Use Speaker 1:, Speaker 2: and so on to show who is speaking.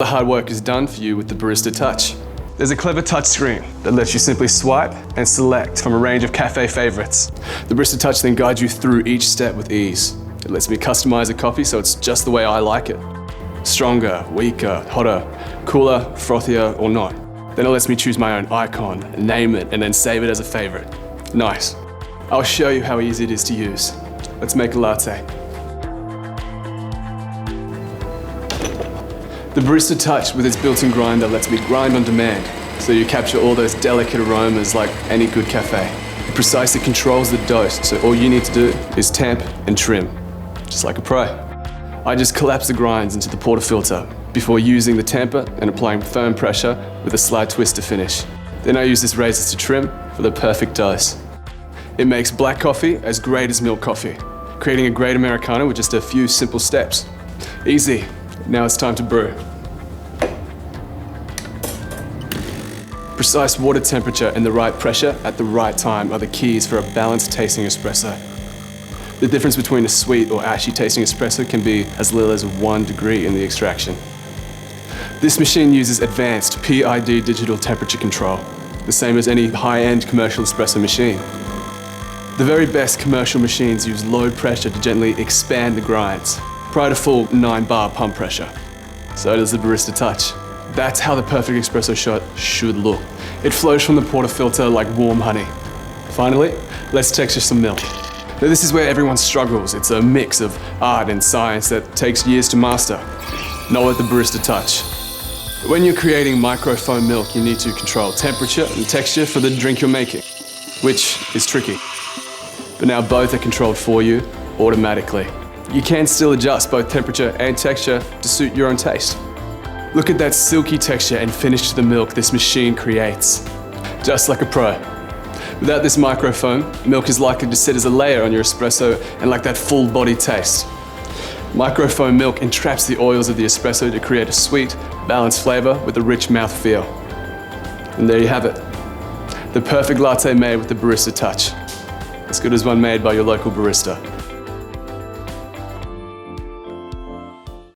Speaker 1: The hard work is done for you with the Barista Touch. There's a clever touch screen that lets you simply swipe and select from a range of cafe favorites. The Barista Touch then guides you through each step with ease. It lets me customize a coffee so it's just the way I like it. Stronger, weaker, hotter, cooler, frothier, or not. Then it lets me choose my own icon, name it, and then save it as a favorite. Nice. I'll show you how easy it is to use. Let's make a latte. The Barista Touch with its built-in grinder lets me grind on demand, so you capture all those delicate aromas like any good cafe. It precisely controls the dose, so all you need to do is tamp and trim, just like a pro. I just collapse the grinds into the portafilter before using the tamper and applying firm pressure with a slight twist to finish. Then I use this razor to trim for the perfect dose. It makes black coffee as great as milk coffee, creating a great Americano with just a few simple steps. Easy. Now it's time to brew. Precise water temperature and the right pressure at the right time are the keys for a balanced tasting espresso. The difference between a sweet or ashy tasting espresso can be as little as 1 degree in the extraction. This machine uses advanced PID digital temperature control, the same as any high-end commercial espresso machine. The very best commercial machines use low pressure to gently expand the grinds, prior to full 9-bar pump pressure. So does the Barista Touch. That's how the perfect espresso shot should look. It flows from the portafilter like warm honey. Finally, let's texture some milk. Now this is where everyone struggles. It's a mix of art and science that takes years to master. Not with the Barista Touch. When you're creating microfoam milk, you need to control temperature and texture for the drink you're making, which is tricky. But now both are controlled for you automatically. You can still adjust both temperature and texture to suit your own taste. Look at that silky texture and finish to the milk this machine creates. Just like a pro. Without this microfoam, milk is likely to sit as a layer on your espresso and lack that full body taste. Microfoam milk entraps the oils of the espresso to create a sweet, balanced flavor with a rich mouthfeel. And there you have it. The perfect latte made with the Barista Touch. As good as one made by your local barista.